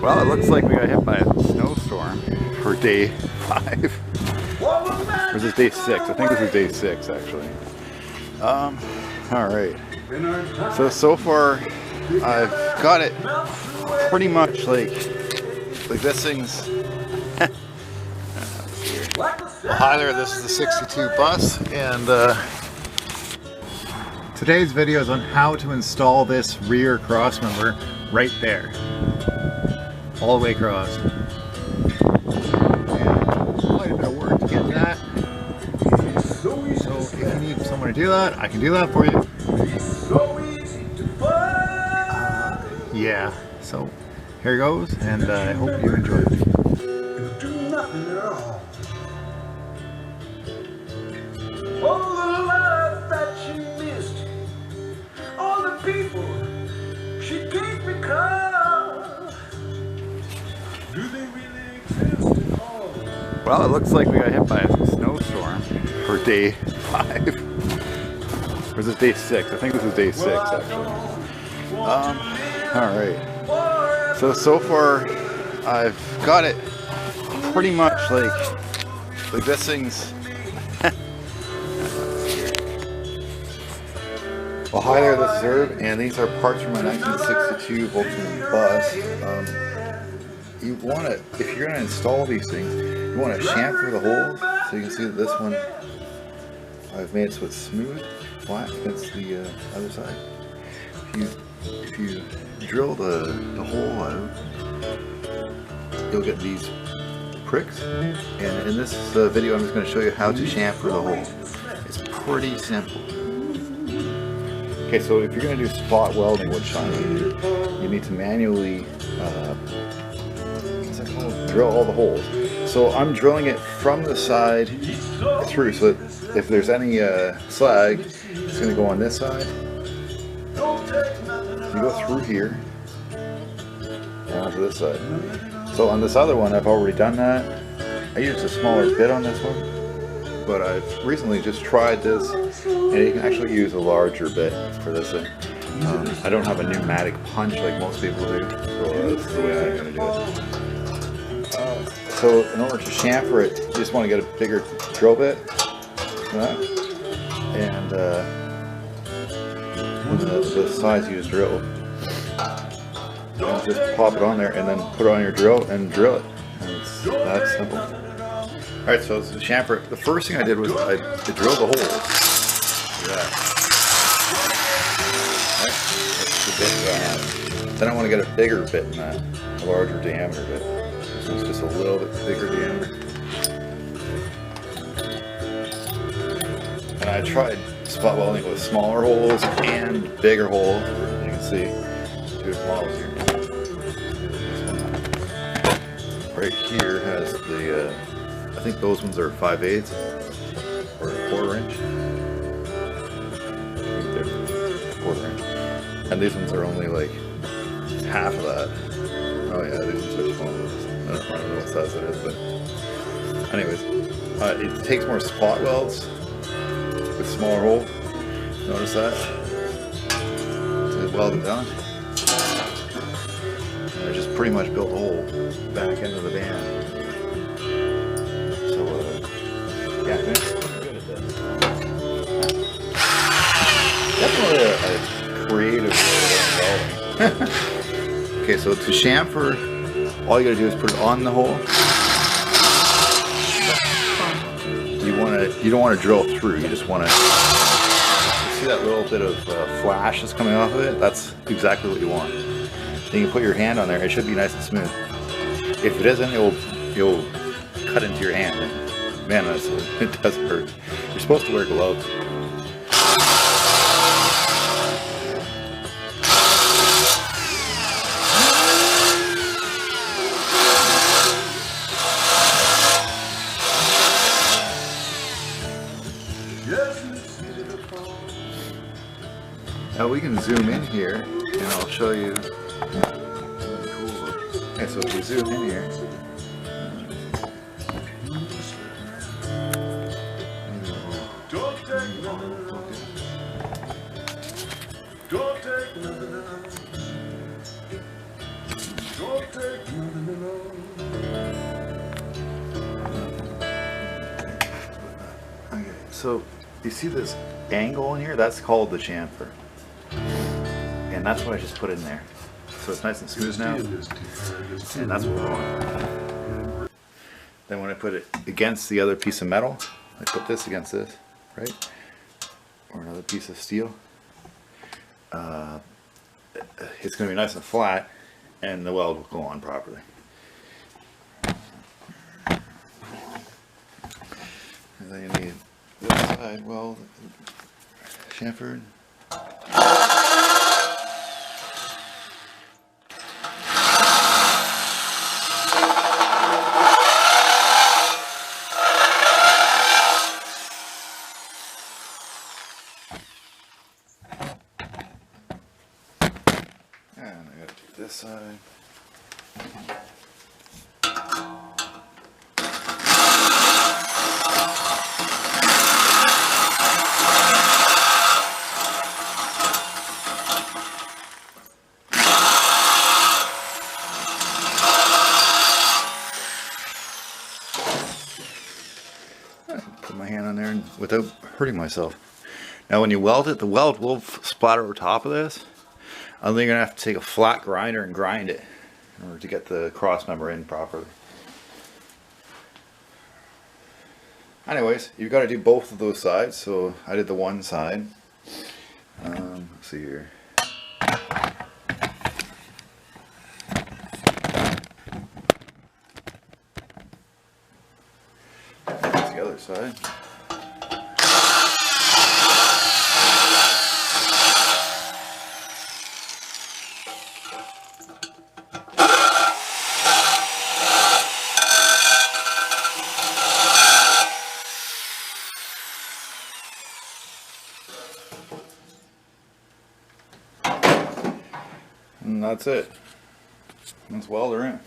Well, it looks like we got hit by a snowstorm for day 5. Or is this day 6? I think this is day 6 actually. Alright. So far I've got it pretty much like this thing's hi there, this is the 62 bus, and today's video is on how to install this rear cross member right there, all the way across. And quite a bit of work to get that. So if you need someone to do that, I can do that for you. Yeah, so here goes, and I hope you enjoy it. All the love that she missed, all the people she gave me call. Do they really exist at all? Well, it looks like we got hit by a snowstorm for day 5. Or is this day 6? I think this is day 6 actually. Alright. So far I've got it pretty much like this thing's well, hi there, this is Herb, and these are parts from my 1962 Volkswagen bus. You want to, if you're going to install these things, you want to chamfer the holes. So you can see that this one, I've made it so it's smooth, flat against the other side. If you drill the hole out, you'll get these pricks. And in this video, I'm just going to show you how to chamfer the hole. It's pretty simple. Okay, so if you're going to do spot welding wood shining, you need to manually what's that called? Drill all the holes. So I'm drilling it from the side through, so that if there's any slag, it's going to go on this side. You go through here and onto this side. So on this other one, I've already done that. I used a smaller bit on this one, but I've recently just tried this, and you can actually use a larger bit for this thing. I don't have a pneumatic punch like most people do, so that's the way I'm going to do it. So in order to chamfer it, you just want to get a bigger drill bit, and the size you just drilled. And just pop it on there, and then put it on your drill and drill it. And it's that simple. Alright, so to chamfer it, the first thing I did was I drilled the holes. Look at that. Right? That's the bit that I have. Then I want to get a bigger bit than that, a larger diameter bit. This one's just a little bit bigger diameter. And I tried spot welding with smaller holes and bigger holes. You can see two models here. Right here has the I think those ones are 5/8 or a 1/4 inch. They're 1/4 inch. And these ones are only like half of that. Oh yeah, these ones are small. I don't know what size it is, but anyways, it takes more spot welds with smaller hole. Notice that? So weld it down. And I just pretty much built a hole back into the band. Yeah, I'm good at this. Definitely a creative way of welding. Okay, so to chamfer, all you gotta do is put it on the hole. You don't want to drill through. You just want to see that little bit of flash that's coming off of it. That's exactly what you want. Then you can put your hand on there. It should be nice and smooth. If it isn't, you'll cut into your hand. Man, it does hurt. You're supposed to wear gloves. Now we can zoom in here, and I'll show you. Okay, so if you zoom in here. So you see this angle in here? That's called the chamfer. And that's what I just put in there. So it's nice and smooth now. And that's what we're on. Then when I put it against the other piece of metal, I put this against this, right? Or another piece of steel. It's going to be nice and flat, and the weld will go on properly. And then you need the other side weld chamfered. And I gotta do this side. Put my hand on there and without hurting myself. Now when you weld it, the weld will splatter over top of this. I think you're gonna have to take a flat grinder and grind it in order to get the cross member in properly. Anyways, you've got to do both of those sides. So I did the one side. Let's see here. That's the other side. And that's it. That's welder in.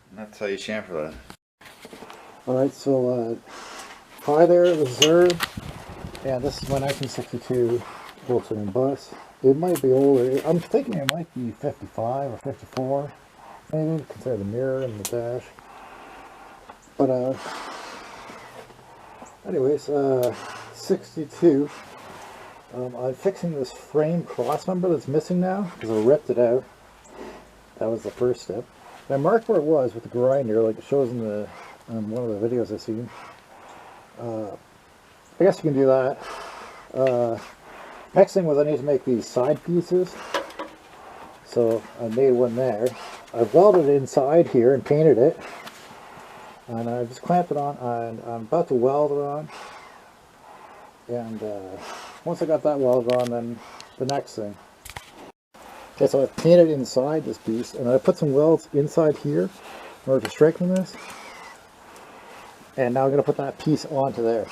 And that's how you chamfer that. Alright, so hi there, this is Herb, and this is my 1962 Volkswagen bus. It might be older. I'm thinking it might be 55 or 54, maybe, consider the mirror and the dash. But anyways, 62. I'm fixing this frame cross member that's missing now because I ripped it out. That was the first step. And I marked where it was with the grinder, like it shows in the one of the videos I've seen. I guess you can do that. Next thing was I need to make these side pieces. So I made one there. I've welded it inside here and painted it. And I just clamped it on, and I'm about to weld it on. And once I got that welded on, then the next thing. Okay, so I painted inside this piece, and I put some welds inside here in order to strengthen this. And now I'm going to put that piece onto there.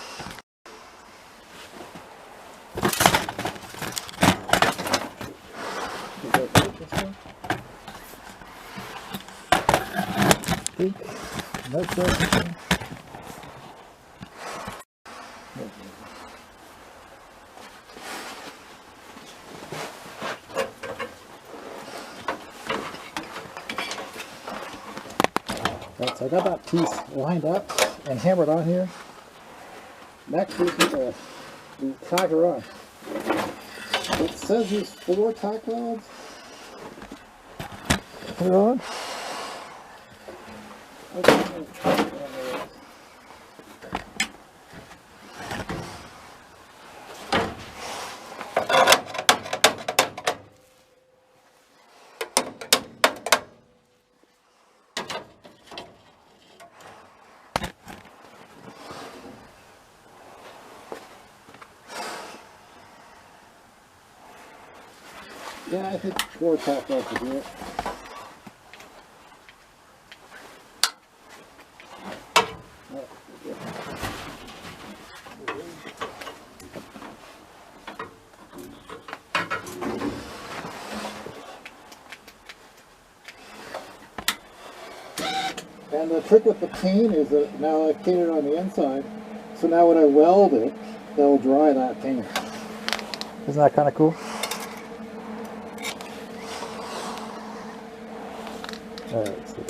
Right, so I got that piece lined up and hammered on here. Next piece is to tack her on. It says there's 4 tack welds. Put it on. Yeah, I think 4 tack welds will do it. And the trick with the paint is that now I've painted on the inside, so now when I weld it, they'll dry that paint. Isn't that kind of cool? Alright, let's see.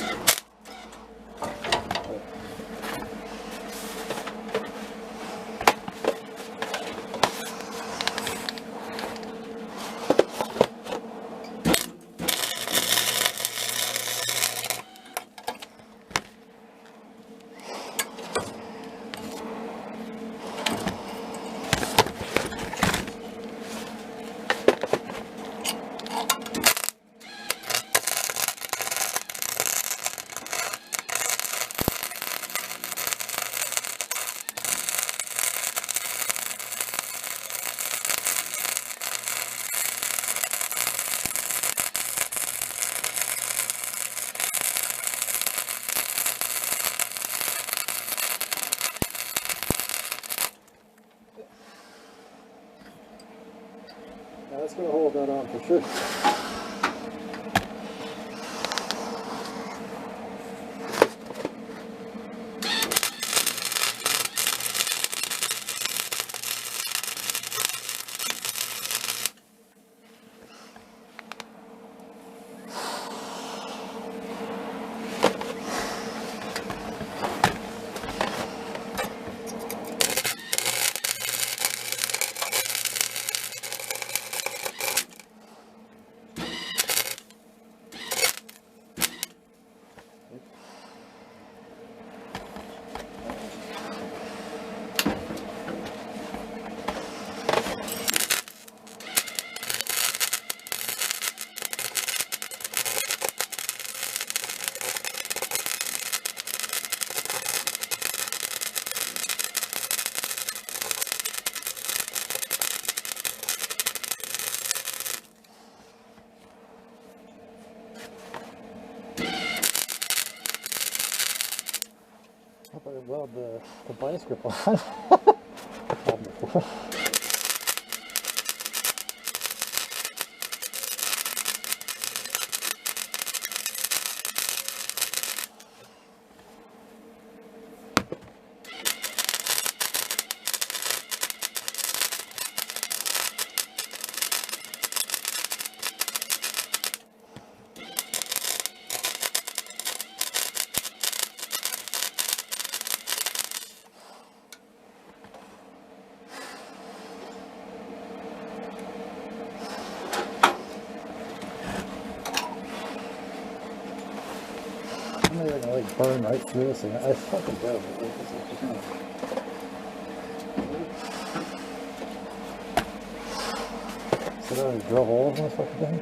Now that's going to hold that on for sure. I weld the vice grip on. I'm not gonna like burn right through this thing. I fucking doubt it. Like, this is just not... So do I drill holes in this fucking thing?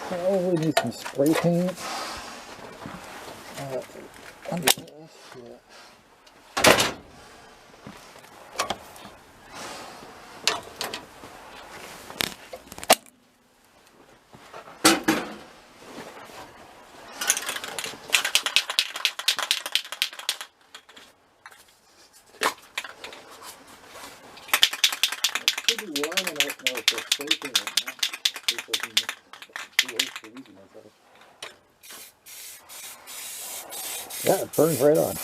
Probably need some spray paint. Under this, yeah. Should be warm enough now for spray paint right now. Yeah, it burns right on.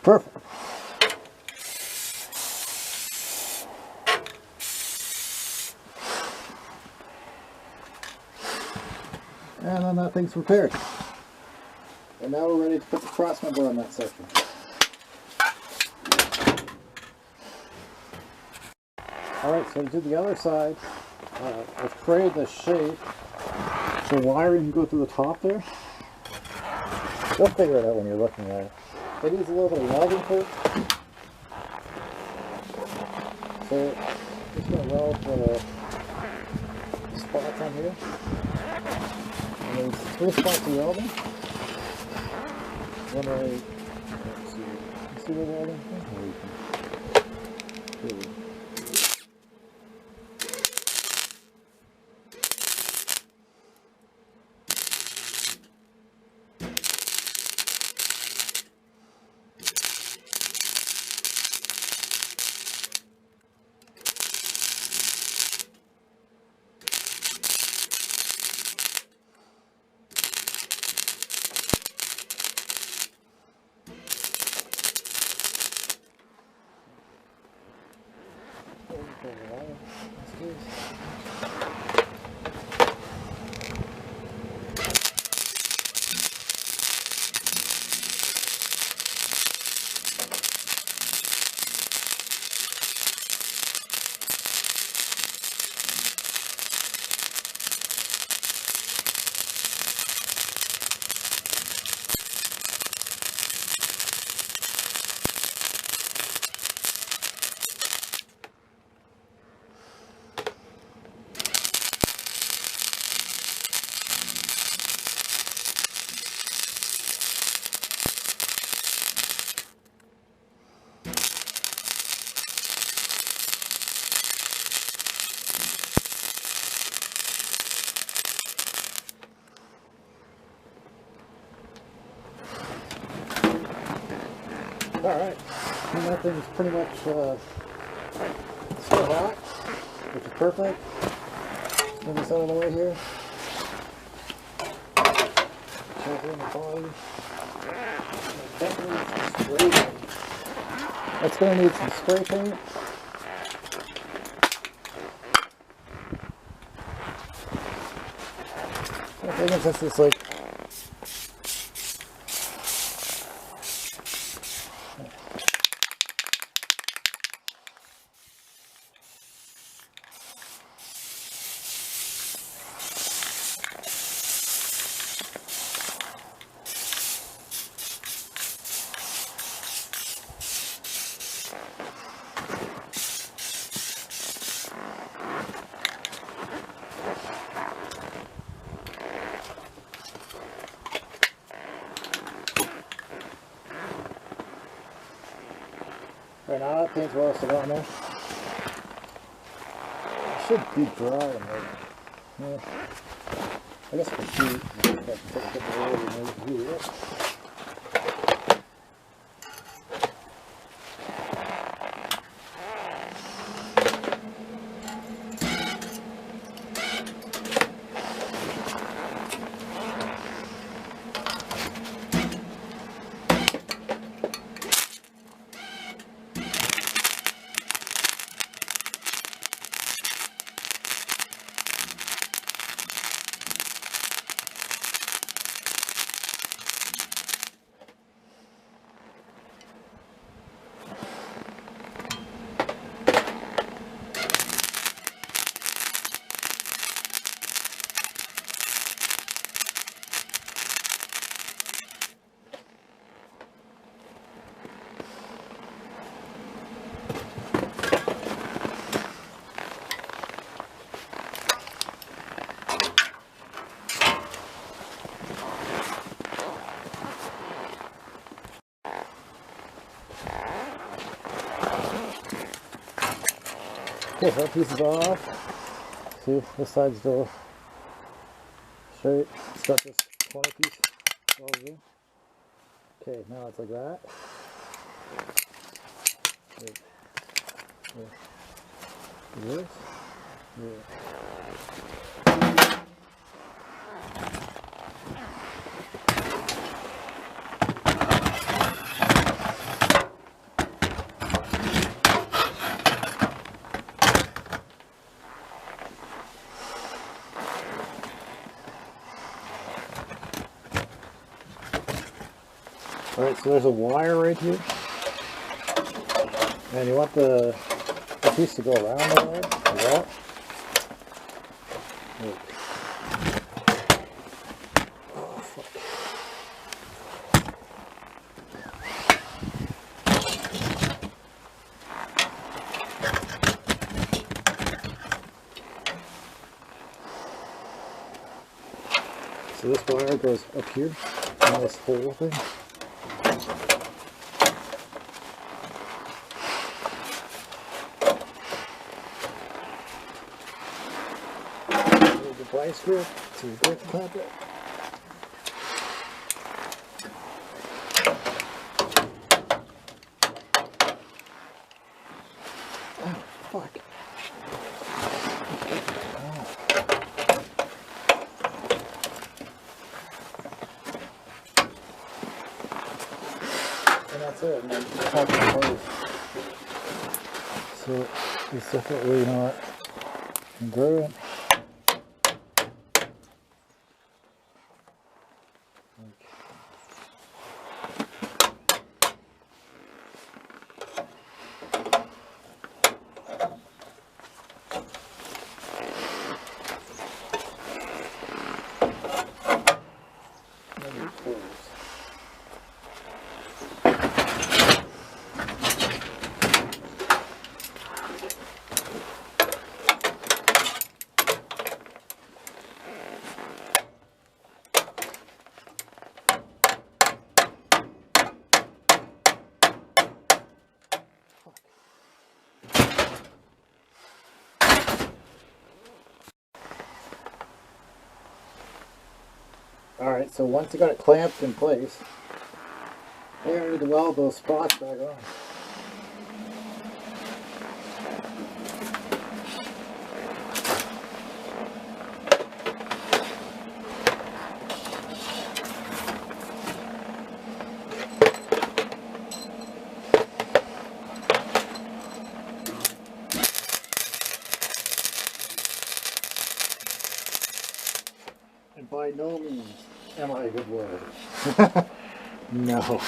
Perfect. And then that thing's prepared. And now we're ready to put the cross member on that section. Alright, so to do the other side, I've created this shape so wiring can go through the top there. You'll figure it out when you're looking at it. It needs a little bit of welding first. So I'm just going to weld the spots on here. And there's 3 spots of welding. One right, let's see, you see the welding? Here we go. Alright, and that thing's pretty much still hot, which is perfect. Move this out of the way here. Check in the body. That's going to need some spray paint. I think it's just this like right now that paint's well set on there. It should be dry in there. Yeah. I guess I can see here. Okay, so that piece is off. See, this side's still straight. It's got this corner piece welded in. Okay, now it's like that. Wait. This. Yeah. Alright, so there's a wire right here. And you want the piece to go around the wire, like that. Oh, fuck. So this wire goes up here in this hole thing. Vice grip to grip clamp it. Oh, fuck. Oh. And that's it. And then top it close. So it's definitely not congruent. Alright, so once you got it clamped in place, you're going to need to weld those spots back on. And by no means am I a good welder. No.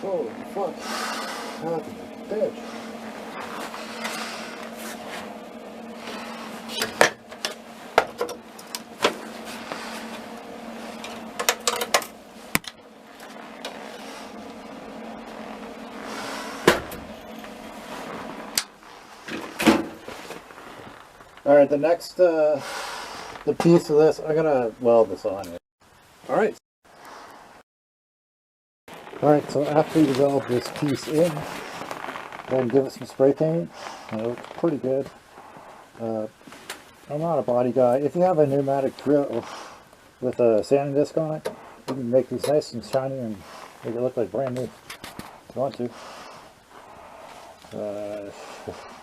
Holy fuck. Oh, bitch. Alright, the next, the piece of this, I gotta weld this on it. Alright. Alright, so after you weld this piece in, then give it some spray paint. It looks pretty good. I'm not a body guy. If you have a pneumatic drill with a sanding disc on it, you can make these nice and shiny and make it look like brand new if you want to.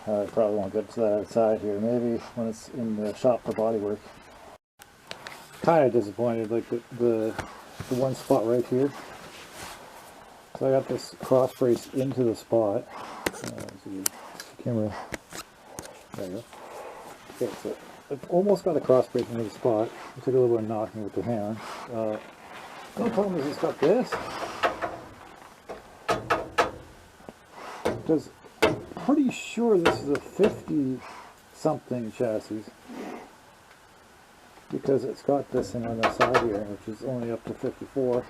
I probably won't get to that outside here. Maybe when it's in the shop for body work. Kind of disappointed, like the one spot right here. So I got this cross brace into the spot. See, camera. There you go. Okay, so I've almost got the cross brace into the spot. I took a little bit of knocking with the hammer. The only problem is it's got this. Because I'm pretty sure this is a 50 something chassis. Because it's got this thing on the side here, which is only up to 54.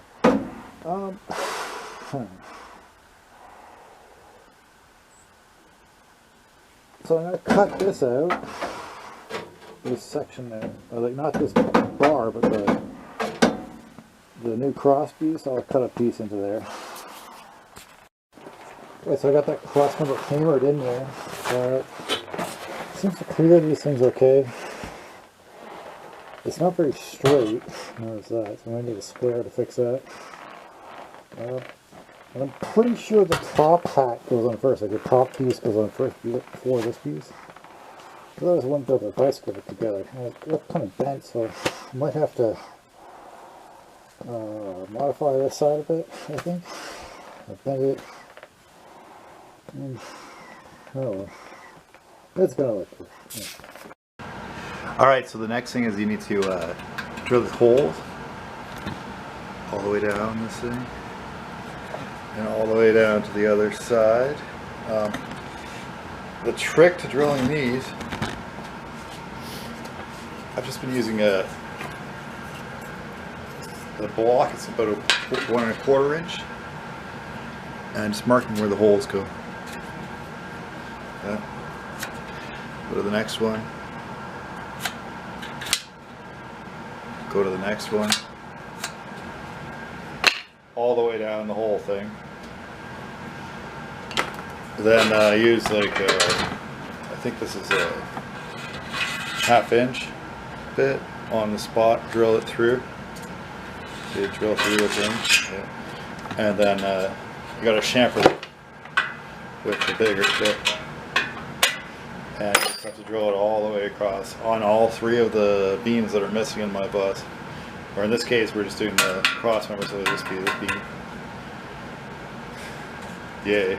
So I'm going to cut this out, this section there, or like not this bar, but the new cross piece. I'll cut a piece into there. Okay, so I got that CROSSMEMBER hammered in there. Seems to clear these things okay. It's not very straight. Notice that. So I need a square to fix that. And I'm pretty sure the top hat goes on first. Like the top piece goes on first before this piece. Otherwise, I wouldn't build a bicycle together. It looked kind of bent, so I might have to modify this side a bit, I think. I'll bend it. And, oh, it's gonna look good. Yeah. Alright, so the next thing is you need to drill the holes all the way down this thing and all the way down to the other side. The trick to drilling these, I've just been using the block. It's about 1 1/4 inch, and just marking where the holes go. Go to the next one. Go to the next one. All the way down the whole thing. Then use like I think this is a 1/2 inch bit on the spot. Drill it through. So you drill through it in. Yeah. And then you got to chamfer it with the bigger bit. And you have to drill it all the way across on all 3 of the beams that are missing in my bus. Or in this case, we're just doing the cross member, so it'll just be this beam. Yay.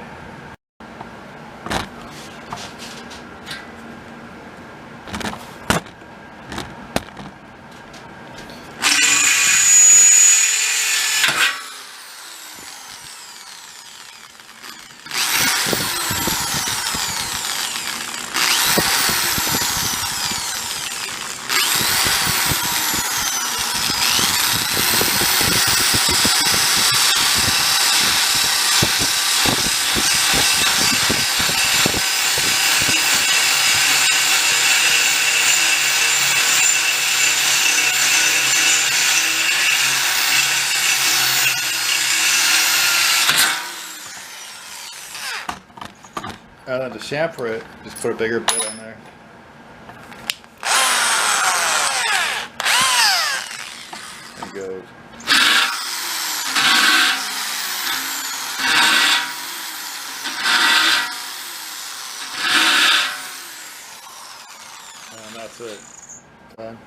And then to chamfer it, just put a bigger bit on there. And go. And that's it. Done.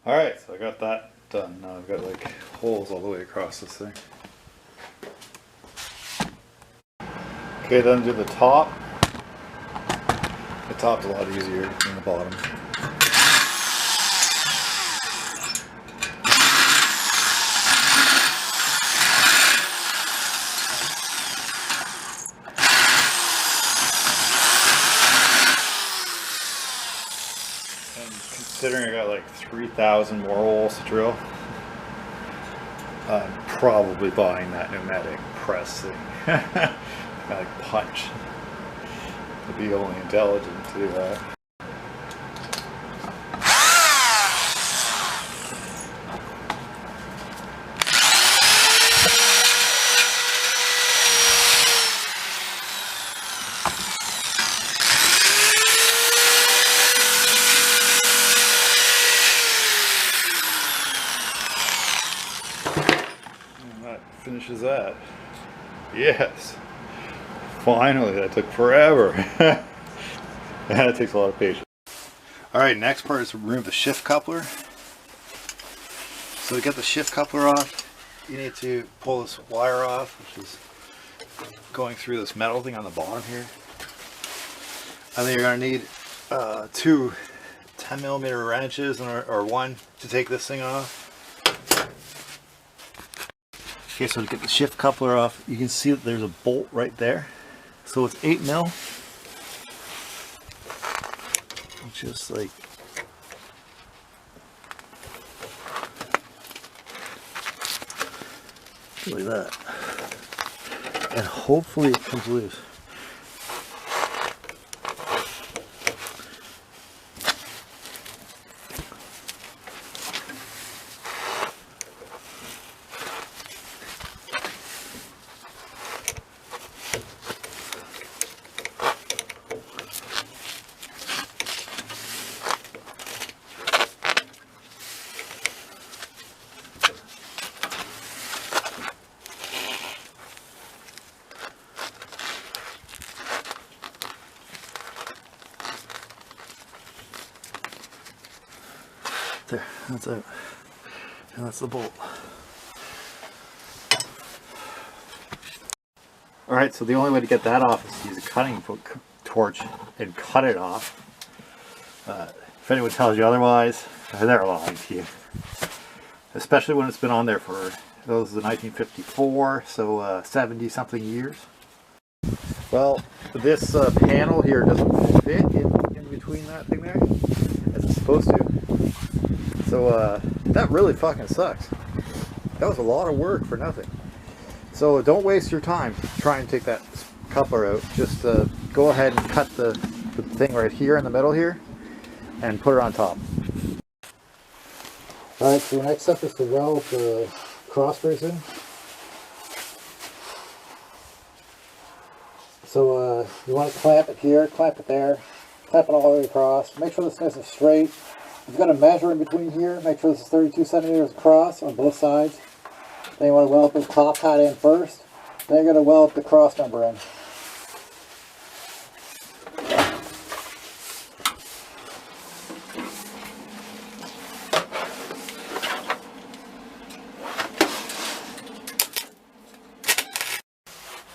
Alright, so I got that done. Now I've got like holes all the way across this thing. Okay, then do the top. The top's a lot easier than the bottom. Considering I got like 3,000 more holes to drill, I'm probably buying that pneumatic press thing. Like punch. It'd be only intelligent to do that. Finishes that. Yes. Finally, that took forever. That takes a lot of patience. Alright, next part is to remove the shift coupler. So to get the shift coupler off, you need to pull this wire off, which is going through this metal thing on the bottom here. And then you're going to need two 10mm wrenches or one to take this thing off. Okay, so to get the shift coupler off, you can see that there's a bolt right there. So it's 8mm. Just like that. And hopefully it comes loose. There, that's out. And that's the bolt. Alright, so the only way to get that off is to use a cutting torch and cut it off. If anyone tells you otherwise, they're lying to you. Especially when it's been on there for, those are 1954, so 70 something years. Well, this panel here doesn't fit in between that thing there, as it's supposed to. So that really fucking sucks. That was a lot of work for nothing. So don't waste your time trying to take that coupler out. Just go ahead and cut the thing right here in the middle here and put it on top. Alright, so the next step is to weld the cross brace in. So you want to clamp it here, clamp it there, clamp it all the way across. Make sure this nice and straight. You've got to measure in between here. Make sure this is 32 centimeters across on both sides. Then you want to weld the top hat in first. Then you're going to weld the cross member in.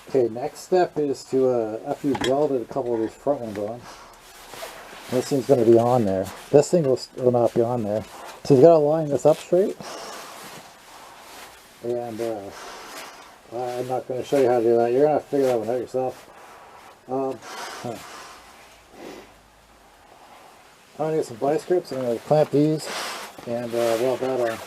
Okay, next step is to, after you've welded a couple of these front ones on, this thing's going to be on there. This thing will not be on there. So you've got to line this up straight. And I'm not going to show you how to do that. You're going to have to figure that one out yourself. I'm going to get some vice grips and I'm going to clamp these and weld that on.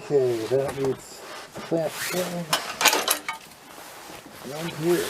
Okay, that needs clamp down. One here.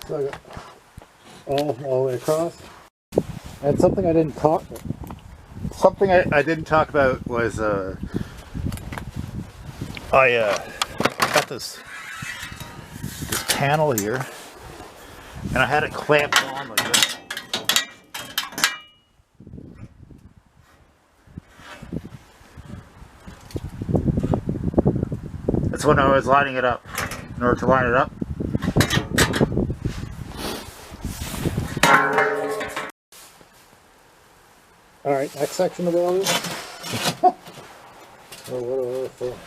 So I got all the way across. And something I didn't talk about was I got this panel here, and I had it clamped on like this. That's when I was lining it up. In order to line it up, all right, next section of the welding. Oh, what a wonderful.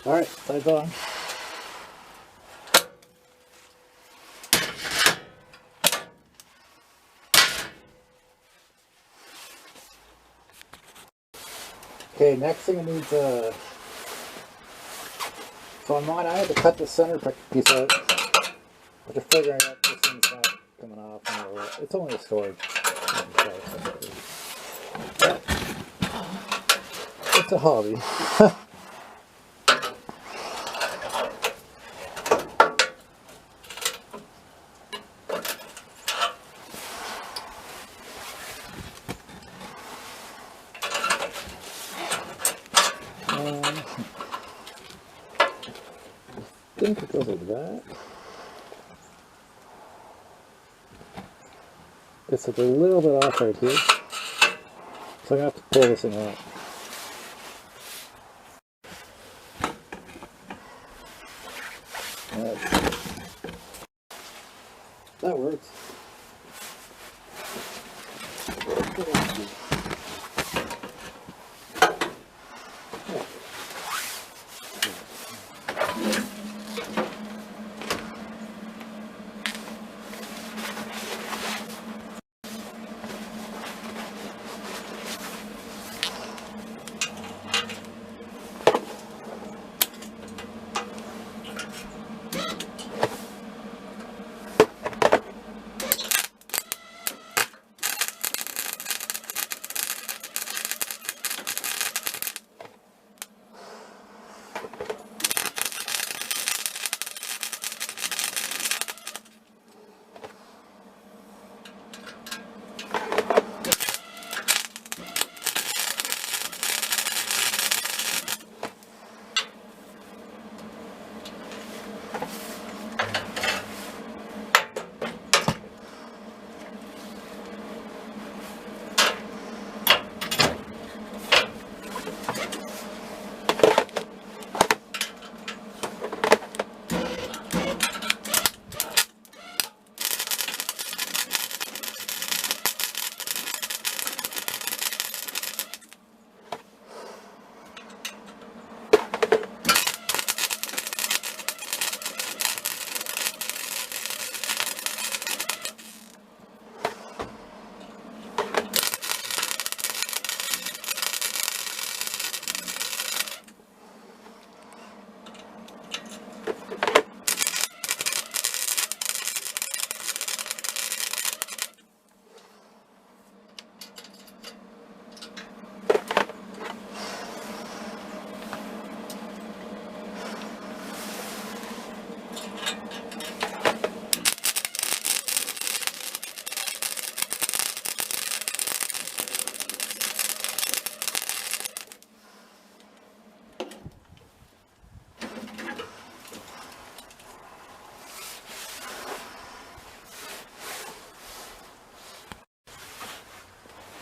Alright, side's on. Okay, next thing I need to... So on mine, I had to cut the center piece out. But you're figuring out this thing's not coming off. It's only a storage. It's a hobby. I think it goes like that. It's like a little bit off right here. So I'm going to have to pull this thing out. That works.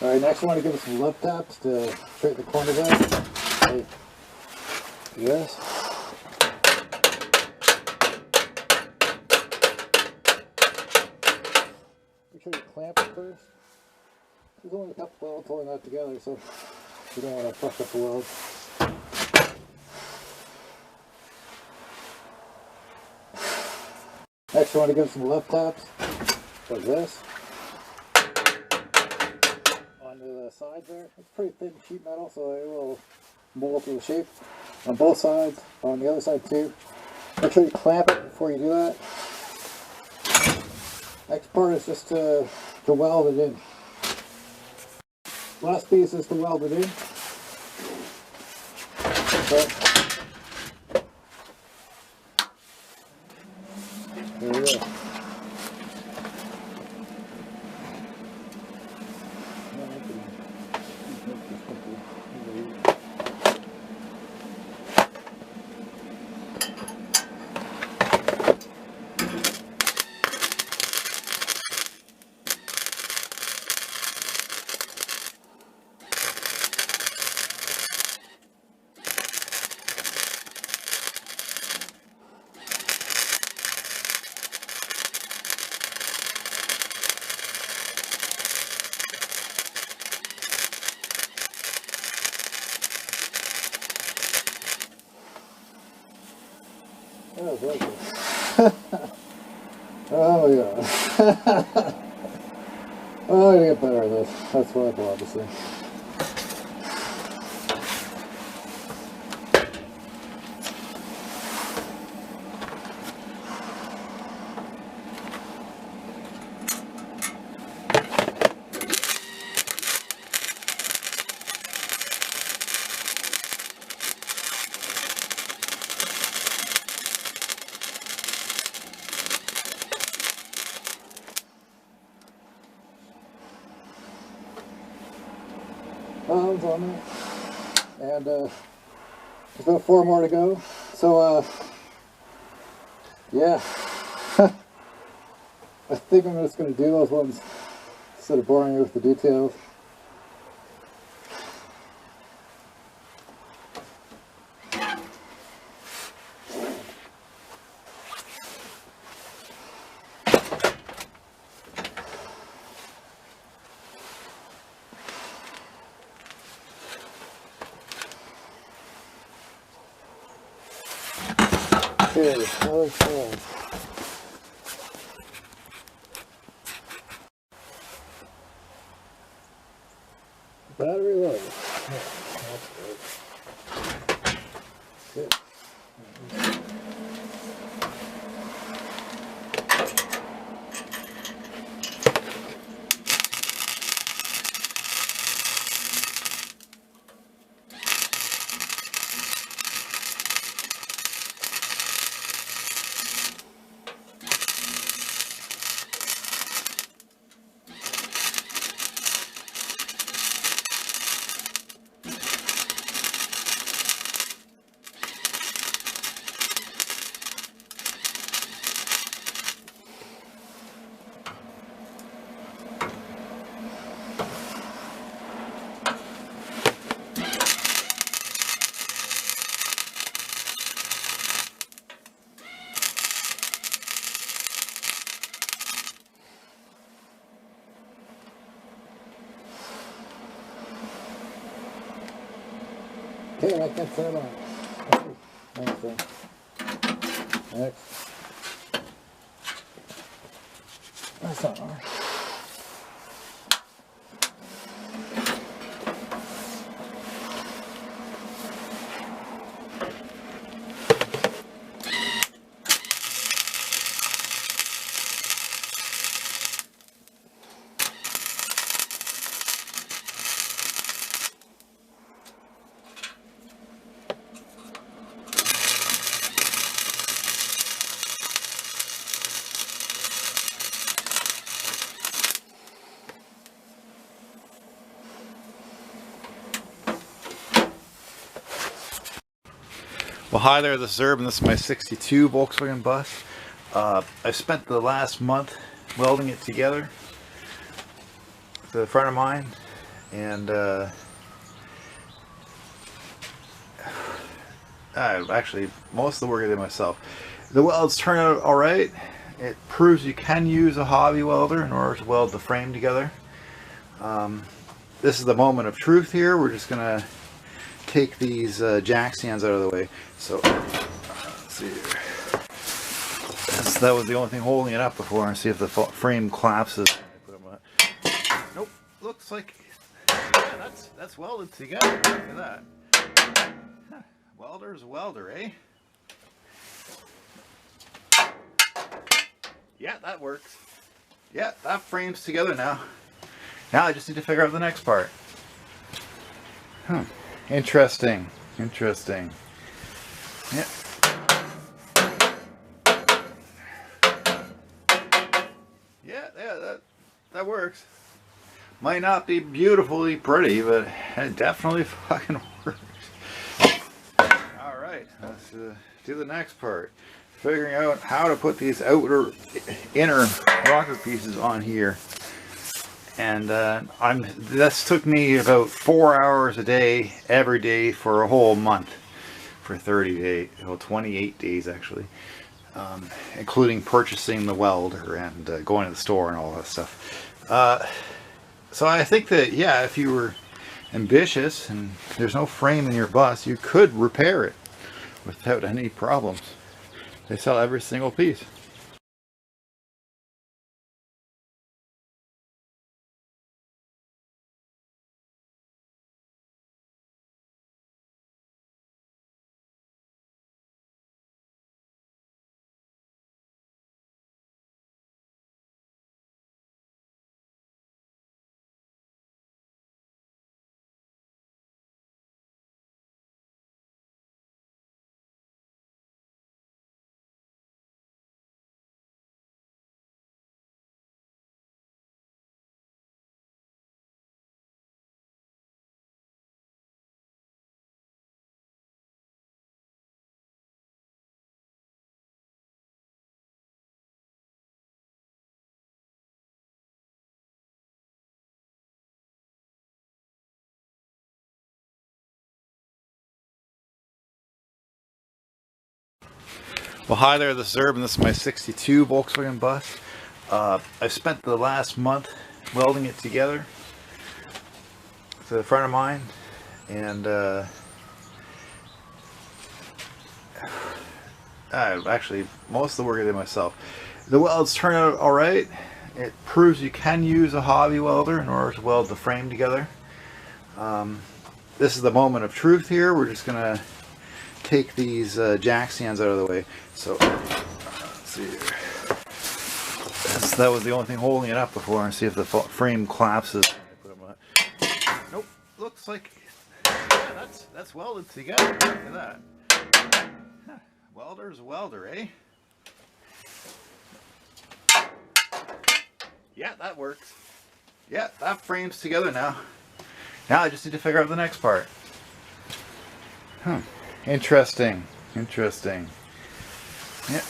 Alright, next I want to give it some love taps to straighten the corners out. Like this. Make sure you clamp it first. There's only a couple welds holding that together, so you don't want to fuck up the weld. Next I want to give it some love taps. Like this. The side there. It's pretty thin sheet metal, so it will mold to the shape on both sides, on the other side too. Make sure you clamp it before you do that. Next part is just to weld it in. Last piece is to weld it in. Okay. There we go. Oh, oh yeah. Oh, I gotta get better at this. That's what I thought to say. On it, and there's about 4 more to go. So yeah, I think I'm just going to do those ones instead of boring you with the details. Okay, another side. Battery low. Yeah, that's good. Good. Okay, I can set on. Next. That's not hard. Well, hi there, this is Herb, and this is my 62 Volkswagen bus. I spent the last month welding it together with a friend of mine, and actually most of the work I did myself. The welds turn out alright. It proves you can use a hobby welder in order to weld the frame together. This is the moment of truth here. We're just gonna take these jack stands out of the way. So let's see here. That was the only thing holding it up before, and see if the frame collapses. Nope, looks like that's welded together. Look at that. Huh. Welder's a welder, eh? Yeah, that works. Yeah, that frame's together now. Now I just need to figure out the next part. Huh. Interesting. Interesting. Yeah. Yeah, that works. Might not be beautifully pretty, but it definitely fucking works. Alright, let's do the next part. Figuring out how to put these inner rocker pieces on here. And this took me about 4 hours a day, every day for a whole month, for 30 days, well, 28 days actually, including purchasing the welder and going to the store and all that stuff. So I think that, yeah, if you were ambitious and there's no frame in your bus, you could repair it without any problems. They sell every single piece. Well, hi there, this is Herb, and this is my 62 Volkswagen bus. I've spent the last month welding it together with a friend of mine, and actually most of the work I did myself. The welds turned out alright. It proves you can use a hobby welder in order to weld the frame together. This is the moment of truth here. We're just going to take these jack stands out of the way. So, let's see here. That was the only thing holding it up before, and see if the frame collapses. Nope, looks like yeah, that's welded together. Look at that. Huh. Welder's a welder, eh? Yeah, that works. Yeah, that frame's together now. Now I just need to figure out the next part. Huh. Interesting. Interesting. Yeah.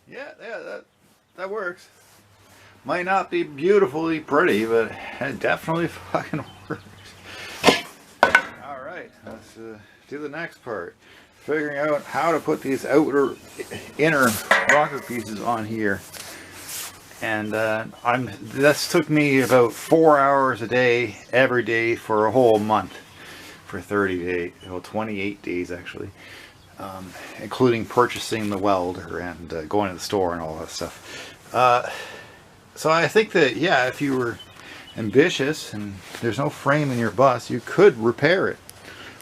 Yeah, that works. Might not be beautifully pretty, but it definitely fucking works. Alright, let's do the next part. Figuring out how to put these inner rocker pieces on here. And this took me about 4 hours a day, every day for a whole month, for 30 days, well 28 days actually, including purchasing the welder and going to the store and all that stuff. So I think that, yeah, if you were ambitious and there's no frame in your bus, you could repair it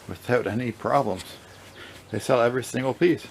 without any problems. They sell every single piece.